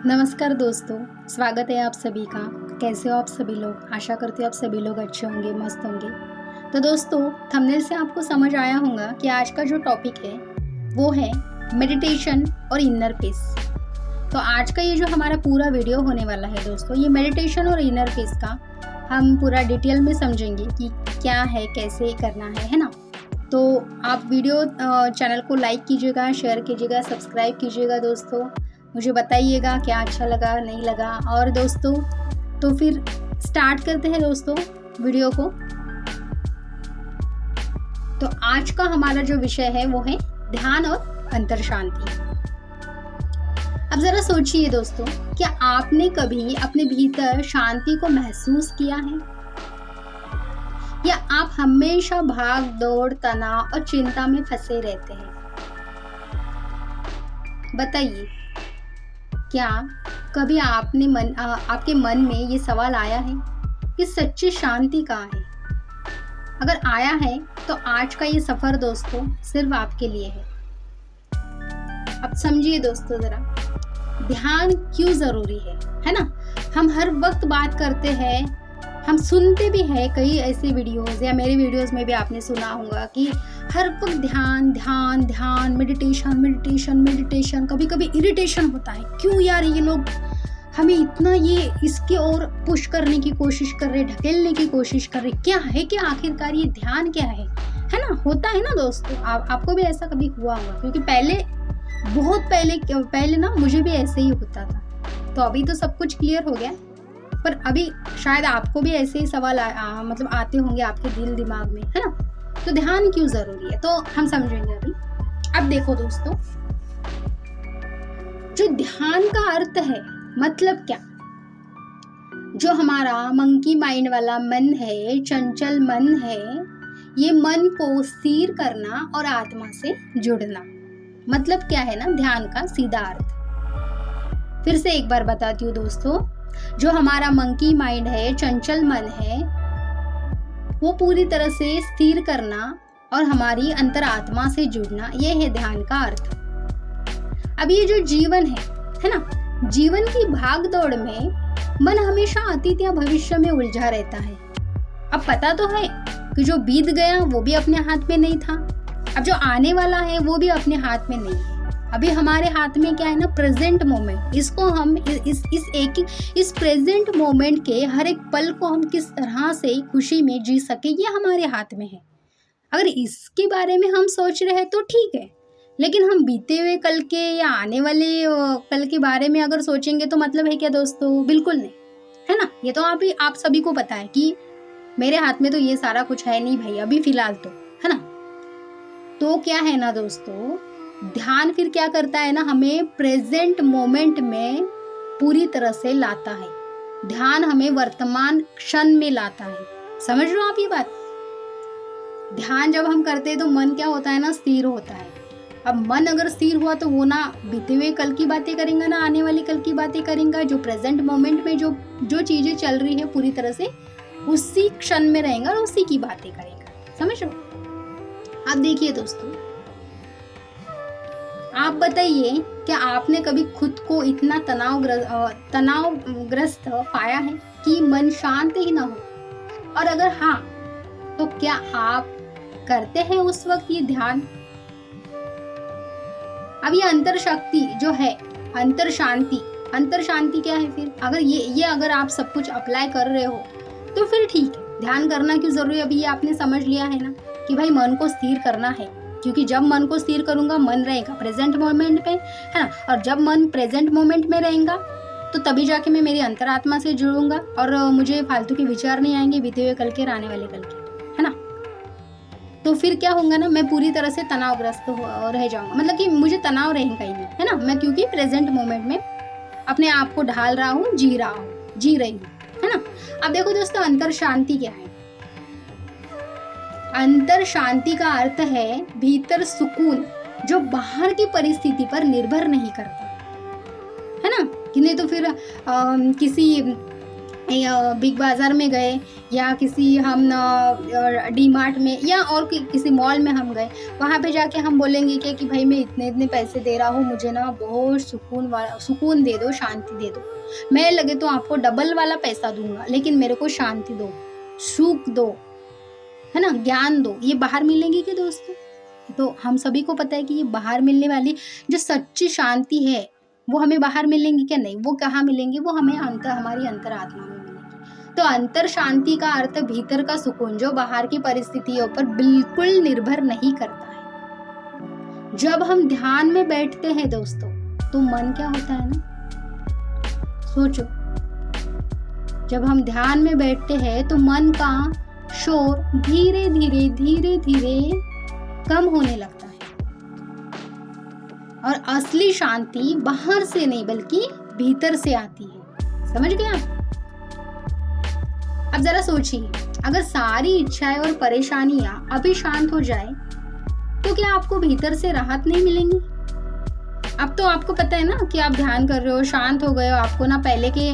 नमस्कार दोस्तों, स्वागत है आप सभी का। कैसे हो आप सभी लोग? आशा करती हूँ आप सभी लोग अच्छे होंगे, मस्त होंगे। तो दोस्तों, थंबनेल से आपको समझ आया होगा कि आज का जो टॉपिक है वो है मेडिटेशन और इनर पीस। तो आज का ये जो हमारा पूरा वीडियो होने वाला है दोस्तों, ये मेडिटेशन और इनर पीस का हम पूरा डिटेल में समझेंगे कि क्या है, कैसे करना है ना। तो आप वीडियो चैनल को लाइक कीजिएगा, शेयर कीजिएगा, सब्सक्राइब कीजिएगा दोस्तों। मुझे बताइएगा क्या अच्छा लगा, नहीं लगा। और दोस्तों, तो फिर स्टार्ट करते हैं दोस्तों वीडियो को। तो आज का हमारा जो विषय है वो है ध्यान और अंतर शांति। अब जरा सोचिए दोस्तों, क्या आपने कभी अपने भीतर शांति को महसूस किया है, या आप हमेशा भाग दौड़, तनाव और चिंता में फंसे रहते हैं? बताइए, क्या कभी आपके मन में ये सवाल आया है कि सच्ची शांति कहाँ है? अगर आया है तो आज का ये सफर दोस्तों सिर्फ आपके लिए है। अब समझिए दोस्तों जरा, ध्यान क्यों जरूरी है ना। हम हर वक्त बात करते हैं, हम सुनते भी हैं कई ऐसे वीडियोस, या मेरे वीडियोस में भी आपने सुना होगा कि हर वक्त ध्यान ध्यान ध्यान, मेडिटेशन मेडिटेशन मेडिटेशन। कभी कभी इरिटेशन होता है, क्यों यार ये लोग हमें इतना ये इसके ओर पुश करने की कोशिश कर रहे, ढकेलने की कोशिश कर रहे। क्या है कि आखिरकार ये ध्यान क्या है ना। होता है ना दोस्तों, आपको भी ऐसा कभी हुआ होगा, क्योंकि बहुत पहले ना मुझे भी ऐसे ही होता था। तो अभी तो सब कुछ क्लियर हो गया, पर अभी शायद आपको भी ऐसे ही सवाल मतलब आते होंगे आपके दिल दिमाग में, है ना। तो ध्यान क्यों जरूरी है तो हम समझेंगे अभी। अब देखो दोस्तों, जो ध्यान का अर्थ है, मतलब क्या, जो हमारा मंकी माइंड वाला मन है, चंचल मन है, ये मन को स्थिर करना और आत्मा से जुड़ना, मतलब क्या है ना ध्यान का सीधा अर्थ। फिर से एक बार बताती हूँ दोस्तों, जो हमारा मंकी माइंड है, चंचल मन है, वो पूरी तरह से स्थिर करना और हमारी अंतरात्मा से जुड़ना, ये है ध्यान का अर्थ। अब ये जो जीवन है ना, जीवन की भाग दौड़ में मन हमेशा अतीत या भविष्य में उलझा रहता है। अब पता तो है कि जो बीत गया वो भी अपने हाथ में नहीं था, अब जो आने वाला है वो भी अपने हाथ में नहीं है। अभी हमारे हाथ में क्या है ना, प्रेजेंट मोमेंट। इसको हम इस प्रेजेंट मोमेंट के हर एक पल को हम किस तरह से खुशी में जी सके, ये हमारे हाथ में है। अगर इसके बारे में हम सोच रहे हैं तो ठीक है, लेकिन हम बीते हुए कल के या आने वाले कल के बारे में अगर सोचेंगे तो मतलब है क्या दोस्तों? बिल्कुल नहीं, है ना। ये तो आप सभी को पता है कि मेरे हाथ में तो ये सारा कुछ है नहीं भाई, अभी फिलहाल तो, है ना। तो क्या है ना दोस्तों, ध्यान फिर क्या करता है ना, हमें प्रेजेंट मोमेंट में पूरी तरह से लाता है। ध्यान हमें वर्तमान क्षण में लाता है। समझ लो आप ये बात। ध्यान जब हम करते हैं तो मन क्या होता है ना, स्थिर होता है। अब मन अगर स्थिर हुआ तो वो ना बीते हुए कल की बातें करेंगे, ना आने वाली कल की बातें करेंगे। जो प्रेजेंट मोमेंट में जो चीजें चल रही है पूरी तरह से उसी क्षण में रहेगा और उसी की बातें करेगा। समझ लो। अब देखिए दोस्तों, आप बताइए, क्या आपने कभी खुद को इतना तनावग्रस्त पाया है कि मन शांत ही ना हो? और अगर हाँ, तो क्या आप करते हैं उस वक्त ये ध्यान? अब ये अंतर शक्ति जो है, अंतर शांति क्या है फिर? अगर ये अगर आप सब कुछ अप्लाई कर रहे हो तो फिर ठीक है, ध्यान करना क्यों जरूरी है? अभी ये आपने समझ लिया है ना कि भाई मन को स्थिर करना है, क्योंकि जब मन को स्थिर करूंगा मन रहेगा प्रेजेंट मोमेंट पे, है ना। और जब मन प्रेजेंट मोमेंट में रहेगा तो तभी जाके मैं मेरी अंतरात्मा से जुड़ूंगा और मुझे फालतू के विचार नहीं आएंगे बीते हुए कल के, आने वाले कल के, है ना। तो फिर क्या होगा ना, मैं पूरी तरह से तनावग्रस्त रह जाऊंगा, मतलब कि मुझे तनाव रहेगा ही नहीं, है ना। मैं क्योंकि प्रेजेंट मोमेंट में अपने आप को ढाल रहा हूँ, जी रही हूँ, है ना। अब देखो दोस्तों, अंतर शांति क्या है? अंतर शांति का अर्थ है भीतर सुकून, जो बाहर की परिस्थिति पर निर्भर नहीं करता, है ना। कि नहीं तो फिर किसी बिग बाज़ार में गए या किसी हम डी मार्ट में या और किसी मॉल में हम गए, वहाँ पे जाके हम बोलेंगे कि भाई मैं इतने इतने पैसे दे रहा हूँ, मुझे ना बहुत सुकून दे दो, शांति दे दो। मैं लगे तो आपको डबल वाला पैसा दूंगा, लेकिन मेरे को शांति दो, सुख दो, है ना, ज्ञान दो। ये बाहर मिलेंगी क्या दोस्तों? तो हम सभी को पता है कि ये बाहर मिलने वाली जो सच्ची शांति है वो हमें बाहर मिलेंगी क्या? नहीं। वो कहाँ मिलेंगी? वो हमें हमारी अंतरात्मा में मिलेंगी। तो अंतर शांति का अर्थ भीतर का सुकून, जो बाहर की परिस्थितियों पर बिल्कुल निर्भर नहीं करता है। जब हम ध्यान में बैठते हैं दोस्तों, तो मन क्या होता है ना, सोचो, जब हम ध्यान में बैठते हैं तो मन का शोर धीरे धीरे कम होने लगता है और असली शांति बाहर से नहीं बल्कि भीतर से आती है। समझ गए आप? अब जरा सोचिए, अगर सारी इच्छाएं और परेशानियां अभी शांत हो जाए तो क्या आपको भीतर से राहत नहीं मिलेंगी? अब तो आपको पता है ना कि आप ध्यान कर रहे हो, शांत हो गए हो, आपको ना पहले के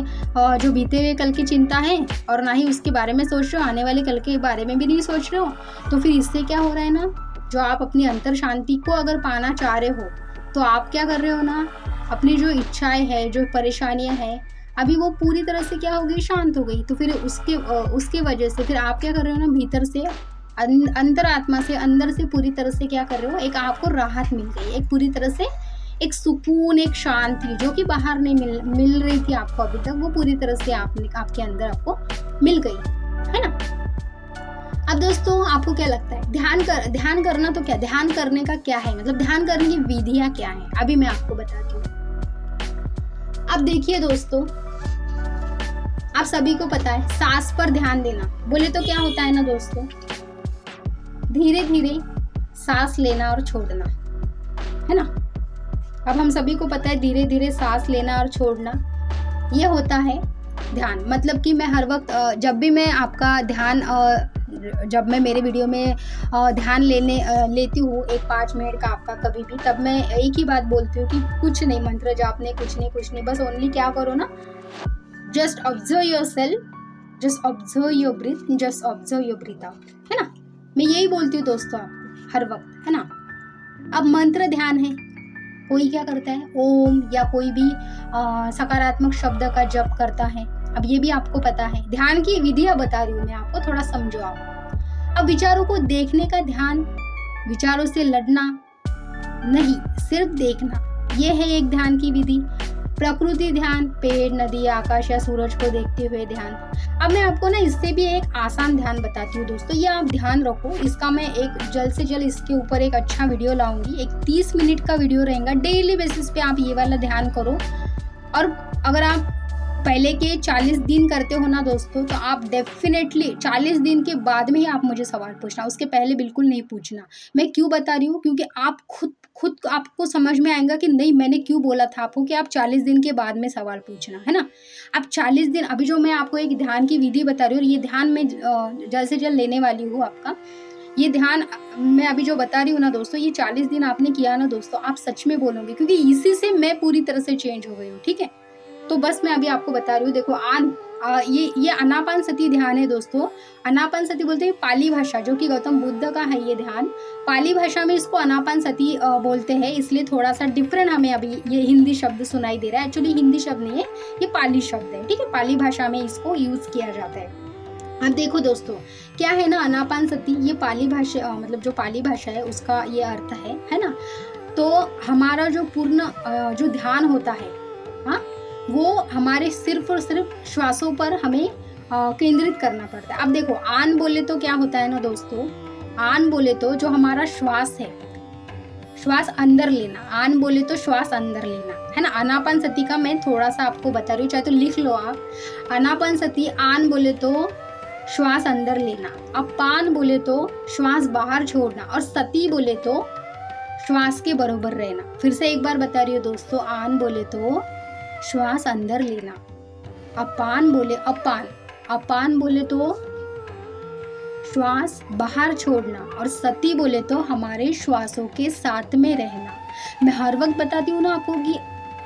जो बीते हुए कल की चिंता है और ना ही उसके बारे में सोच रहे हो, आने वाले कल के बारे में भी नहीं सोच रहे हो। तो फिर इससे क्या हो रहा है ना, जो आप अपनी अंतर शांति को अगर पाना चाह रहे हो तो आप क्या कर रहे हो ना, अपनी जो इच्छाएं है, जो परेशानियां हैं, अभी वो पूरी तरह से क्या हो गई, शांत हो गई। तो फिर उसके वजह से फिर आप क्या कर रहे हो ना, भीतर से अंतरात्मा से अंदर से पूरी तरह से क्या कर रहे हो, एक आपको राहत मिल गई, एक पूरी तरह से एक सुकून, एक शांति जो कि बाहर नहीं मिल रही थी आपको अभी तक, वो पूरी तरह से आपके अंदर आपको मिल गई, है ना। अब दोस्तों आपको क्या लगता है, ध्यान करना तो क्या, ध्यान करने का क्या है, मतलब ध्यान करने की विधियां क्या है, अभी मैं आपको बताती हूँ। अब देखिए दोस्तों, आप सभी को पता है सांस पर ध्यान देना बोले तो क्या होता है ना दोस्तों, धीरे धीरे सांस लेना और छोड़ना, है ना। अब हम सभी को पता है धीरे धीरे सांस लेना और छोड़ना ये होता है ध्यान। मतलब कि मैं हर वक्त जब भी मैं आपका ध्यान जब मैं मेरे वीडियो में ध्यान लेती हूँ एक 5 मिनट का आपका कभी भी, तब मैं एक ही बात बोलती हूँ कि कुछ नहीं, मंत्र जाप नहीं, कुछ नहीं, बस ओनली क्या करो ना, just observe your self, just observe your breathe, just observe your breathe out, है ना। मैं यही बोलती हूँ दोस्तों आपको हर वक्त, है ना। अब मंत्र ध्यान है, कोई क्या करता है ओम या कोई भी सकारात्मक शब्द का जप करता है। अब ये भी आपको पता है, ध्यान की विधियां बता रही हूँ मैं आपको, थोड़ा समझो आप। अब विचारों को देखने का ध्यान, विचारों से लड़ना नहीं, सिर्फ देखना, ये है एक ध्यान की विधि। प्रकृति ध्यान, पेड़, नदी, आकाश या सूरज को देखते हुए ध्यान। अब मैं आपको ना इससे भी एक आसान ध्यान बताती हूँ दोस्तों, ये आप ध्यान रखो, इसका मैं एक जल्द से जल्द इसके ऊपर एक अच्छा वीडियो लाऊंगी, एक 30 मिनट का वीडियो रहेगा, डेली बेसिस पे आप ये वाला ध्यान करो। और अगर आप पहले के 40 दिन करते हो ना दोस्तों, तो आप डेफिनेटली 40 दिन के बाद में ही आप मुझे सवाल पूछना, उसके पहले बिल्कुल नहीं पूछना। मैं क्यों बता रही हूँ, क्योंकि आप खुद आपको समझ में आएगा कि नहीं, मैंने क्यों बोला था आपको कि आप 40 दिन के बाद में सवाल पूछना, है ना। आप 40 दिन, अभी जो मैं आपको एक ध्यान की विधि बता रही हूँ, ये ध्यान मैं जल्द से जल्द लेने वाली हूँ आपका। ये ध्यान मैं अभी जो बता रही हूँ ना दोस्तों, ये 40 दिन आपने किया ना दोस्तों, आप सच में बोलोगे, क्योंकि इसी से मैं पूरी तरह से चेंज हो गई हूँ, ठीक है। तो बस मैं अभी आपको बता रही हूँ, देखो ये अनापान सती ध्यान है दोस्तों। अनापान सती बोलते हैं पाली भाषा, जो कि गौतम बुद्ध का है ये ध्यान। पाली भाषा में इसको अनापान सती बोलते हैं, इसलिए थोड़ा सा डिफरेंट हमें अभी ये हिंदी शब्द सुनाई दे रहा है। एक्चुअली हिंदी शब्द नहीं है, ये पाली शब्द है, ठीक है। पाली भाषा में इसको यूज किया जाता है। अब देखो दोस्तों, क्या है ना, अनापान सती ये पाली भाषा, मतलब जो पाली भाषा है उसका ये अर्थ है ना। तो हमारा जो पूर्ण जो ध्यान होता है, हाँ, वो हमारे सिर्फ और सिर्फ श्वासों पर हमें केंद्रित करना पड़ता है। अब देखो, आन बोले तो क्या होता है ना दोस्तों, आन बोले तो जो हमारा श्वास है, श्वास अंदर लेना, आन बोले तो श्वास अंदर लेना, है ना। आनापान सती का मैं थोड़ा सा आपको बता रही हूँ, चाहे तो लिख लो आप। आनापान सती, आन बोले तो श्वास अंदर लेना, अपान बोले तो श्वास बाहर छोड़ना, और सती बोले तो श्वास के बरोबर रहना। फिर से एक बार बता रही हूँ दोस्तों, आन बोले तो श्वास अंदर लेना, अपान बोले तो श्वास बाहर छोड़ना, और सती बोले तो हमारे श्वासों के साथ में रहना। मैं हर वक्त बताती हूँ ना आपको कि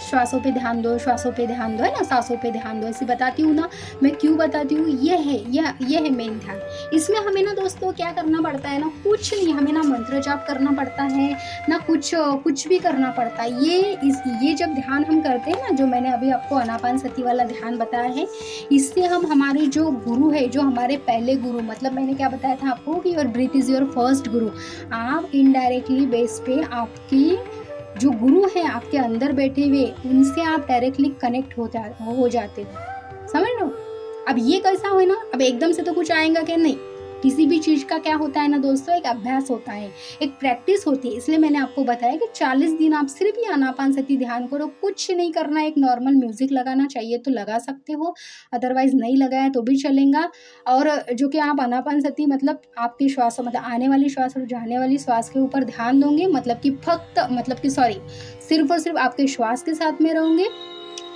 श्वासों पे ध्यान दो, श्वासों पे ध्यान दो, है ना, सांसों पे ध्यान दो, ऐसे बताती हूँ ना मैं। क्यों बताती हूँ, ये है मेन ध्यान। इसमें हमें ना दोस्तों क्या करना पड़ता है ना, कुछ नहीं, हमें ना मंत्र जाप करना पड़ता है ना कुछ भी करना पड़ता है। ये जब ध्यान हम करते हैं ना, जो मैंने अभी आपको आनापानसती वाला ध्यान बताया है, इससे हम हमारे जो गुरु है, जो हमारे पहले गुरु, मतलब मैंने क्या बताया था आपको कि your breathe is your first गुरु। आप इनडायरेक्टली बेस पे आपकी जो गुरु है आपके अंदर बैठे हुए, उनसे आप डायरेक्टली कनेक्ट हो जाते हो, समझ लो। अब ये कैसा हो ना, अब एकदम से तो कुछ आएगा क्या, नहीं। किसी भी चीज का क्या होता है ना दोस्तों, एक अभ्यास होता है, एक प्रैक्टिस होती है। इसलिए मैंने आपको बताया कि 40 दिन आप सिर्फ ये आनापानसती ध्यान करो, कुछ नहीं करना है। एक नॉर्मल म्यूजिक लगाना चाहिए तो लगा सकते हो, अदरवाइज नहीं लगाया तो भी चलेगा। और जो कि आप आनापानसती मतलब आपकी श्वास, मतलब आने वाली श्वास और जाने वाली श्वास के ऊपर ध्यान दोगे, मतलब कि सिर्फ और सिर्फ आपके श्वास के साथ में रहोगे।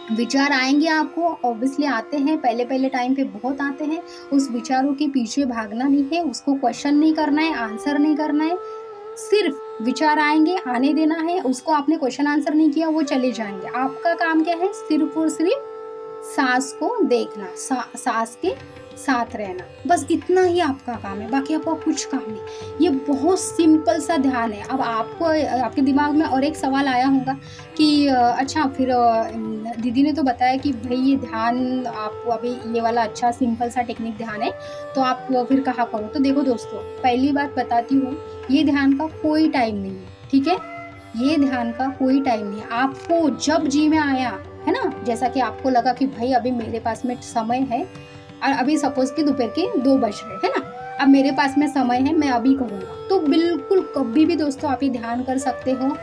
विचार आएंगे आपको, ऑब्वियसली आते हैं, पहले टाइम पे बहुत आते हैं। उस विचारों के पीछे भागना नहीं है, उसको क्वेश्चन नहीं करना है, आंसर नहीं करना है। सिर्फ विचार आएंगे, आने देना है, उसको आपने क्वेश्चन आंसर नहीं किया, वो चले जाएंगे। आपका काम क्या है, सिर्फ और सिर्फ सांस को देखना, सांस के साथ रहना, बस इतना ही आपका काम है, बाकी आपका कुछ काम नहीं। ये बहुत सिंपल सा ध्यान है। अब आपको आपके दिमाग में और एक सवाल आया होगा कि अच्छा फिर दीदी ने तो बताया कि भाई ये ध्यान आपको अभी ये वाला अच्छा सिंपल सा टेक्निक ध्यान है, तो आप फिर कहाँ करो। तो देखो दोस्तों, पहली बात बताती हूँ, ये ध्यान का कोई टाइम नहीं है, ठीक है। ये ध्यान का कोई टाइम नहीं है। आपको जब जी में आया है ना, जैसा कि आपको लगा कि भाई अभी मेरे पास में समय है, और अभी सपोज कि दोपहर के 2 बज रहे है ना, अब मेरे पास में समय है, मैं अभी करूँगा, तो बिल्कुल कभी भी दोस्तों आप ये ध्यान कर सकते हो।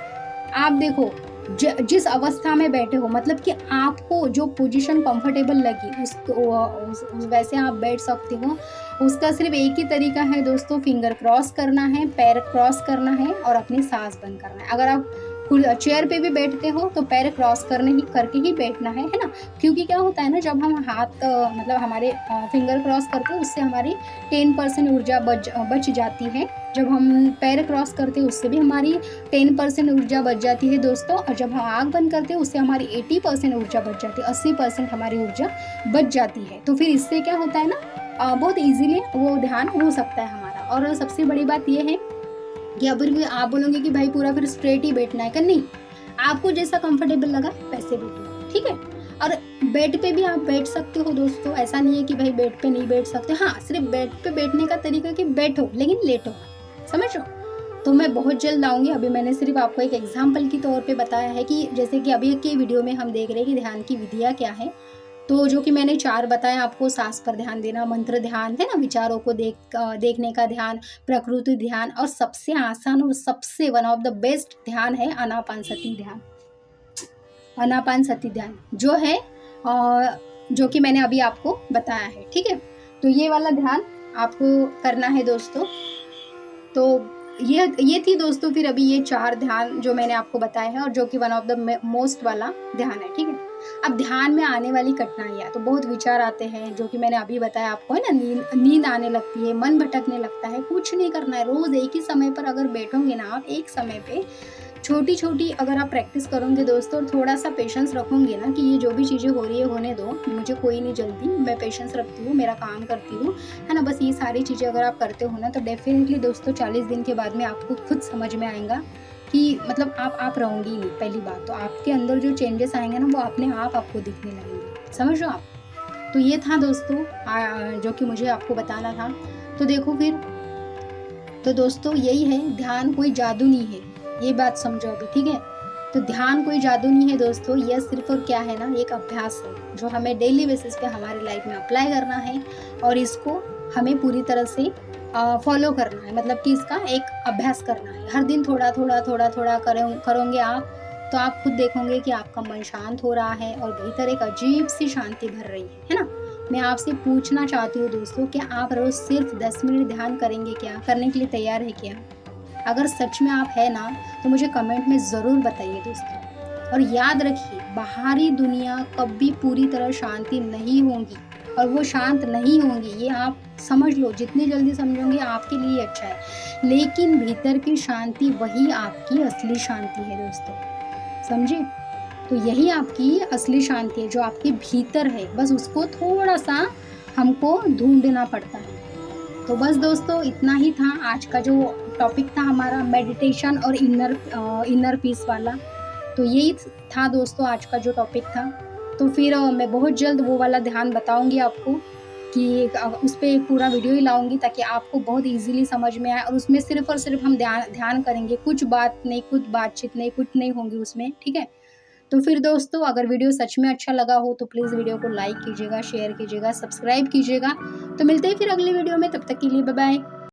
आप देखो जिस अवस्था में बैठे हो, मतलब कि आपको जो पोजीशन कंफर्टेबल लगी उस वैसे आप बैठ सकते हो। उसका सिर्फ एक ही तरीका है दोस्तों, फिंगर क्रॉस करना है, पैर क्रॉस करना है और अपनी सांस बंद करना है। अगर आप चेयर पे भी बैठते हो तो पैर क्रॉस करके ही बैठना है ना। क्योंकि क्या होता है ना, जब हम हाथ मतलब हमारे फिंगर क्रॉस करते हैं, उससे हमारी 10% ऊर्जा बच जाती है। जब हम पैर क्रॉस करते हैं उससे भी हमारी 10% ऊर्जा बच जाती है दोस्तों। और जब हम आँख बंद करते हैं उससे हमारी 80% ऊर्जा बच जाती है, 80% हमारी ऊर्जा बच जाती है। तो फिर इससे क्या होता है ना, बहुत इजीली वो ध्यान हो सकता है हमारा। और सबसे बड़ी बात ये है कि अगर भी आप बोलोगे कि भाई पूरा फिर स्ट्रेट ही बैठना है, कर नहीं, आपको जैसा कंफर्टेबल लगा वैसे बैठो, ठीक है। और बेड पे भी आप बैठ सकते हो दोस्तों, ऐसा नहीं है कि भाई बेड पे नहीं बैठ सकते। हाँ, सिर्फ बेड पे बैठने का तरीका कि बैठो लेकिन लेटो, समझ लो। तो मैं बहुत जल्द आऊँगी। अभी मैंने सिर्फ आपको एक एग्जाम्पल के तौर पे बताया है कि जैसे कि अभी की वीडियो में हम देख रहे हैं कि ध्यान की विधियाँ क्या है। तो जो कि मैंने 4 बताया आपको, सांस पर ध्यान देना, मंत्र ध्यान है ना, विचारों को देखने का ध्यान, प्रकृति ध्यान, और सबसे आसान और सबसे वन ऑफ द बेस्ट ध्यान है आनापानसती ध्यान। आनापानसती ध्यान जो है जो कि मैंने अभी आपको बताया है, ठीक है। तो ये वाला ध्यान आपको करना है दोस्तों। तो ये थी दोस्तों फिर अभी ये 4 ध्यान जो मैंने आपको बताया है, और जो कि वन ऑफ द मोस्ट वाला ध्यान है, ठीक है। अब ध्यान में आने वाली कठिनाइयाँ, तो बहुत विचार आते हैं, जो कि मैंने अभी बताया आपको, है ना। नींद आने लगती है, मन भटकने लगता है। कुछ नहीं करना है, रोज एक ही समय पर अगर बैठोगे ना आप, एक समय पे छोटी छोटी अगर आप प्रैक्टिस करोगे दोस्तों, और थोड़ा सा पेशेंस रखोगे ना कि ये जो भी चीज़ें हो रही है होने दो, मुझे कोई नहीं जल्दी, मैं पेशेंस रखती हूँ, मेरा काम करती हूँ, है ना। बस ये सारी चीज़ें अगर आप करते हो ना, तो डेफिनेटली दोस्तों 40 दिन के बाद में आपको खुद समझ में आएगा कि मतलब आप रहोगे ही नहीं। पहली बात तो आपके अंदर जो चेंजेस आएंगे ना, वो अपने आप आपको दिखने लगेंगे, समझ लो आप। तो ये था दोस्तों जो कि मुझे आपको बताना था। तो देखो फिर, तो दोस्तों यही है, ध्यान कोई जादू नहीं है, ये बात समझो अभी, ठीक है। तो ध्यान कोई जादू नहीं है दोस्तों, यह सिर्फ और क्या है ना, एक अभ्यास है जो हमें डेली बेसिस पे हमारी लाइफ में अप्लाई करना है, और इसको हमें पूरी तरह से फॉलो करना है, मतलब कि इसका एक अभ्यास करना है। हर दिन थोड़ा थोड़ा करोगे आप, तो आप खुद देखोगे कि आपका मन शांत हो रहा है और भीतर एक अजीब सी शांति भर रही है ना। मैं आपसे पूछना चाहती हूँ दोस्तों, क्या आप रोज सिर्फ 10 मिनट ध्यान करेंगे क्या, करने के लिए तैयार है क्या? अगर सच में आप है ना, तो मुझे कमेंट में ज़रूर बताइए दोस्तों। और याद रखिए, बाहरी दुनिया कभी पूरी तरह शांति नहीं होगी, और वो शांत नहीं होंगी, ये आप समझ लो। जितनी जल्दी समझोगे आपके लिए अच्छा है, लेकिन भीतर की शांति वही आपकी असली शांति है दोस्तों, समझे। तो यही आपकी असली शांति है, जो आपके भीतर है, बस उसको थोड़ा सा हमको ढूंढना पड़ता है। तो बस दोस्तों इतना ही था आज का जो टॉपिक था हमारा, मेडिटेशन और इनर पीस वाला। तो यही था दोस्तों आज का जो टॉपिक था। तो फिर मैं बहुत जल्द वो वाला ध्यान बताऊंगी आपको कि उस पर एक पूरा वीडियो ही लाऊंगी, ताकि आपको बहुत इजीली समझ में आए। और उसमें सिर्फ और सिर्फ हम ध्यान करेंगे, कुछ बात नहीं, कुछ बातचीत नहीं, कुछ नहीं होंगी उसमें, ठीक है। तो फिर दोस्तों अगर वीडियो सच में अच्छा लगा हो तो प्लीज़ वीडियो को लाइक कीजिएगा, शेयर कीजिएगा, सब्सक्राइब कीजिएगा। तो मिलते हैं फिर अगले वीडियो में, तब तक के लिए बाय बाय।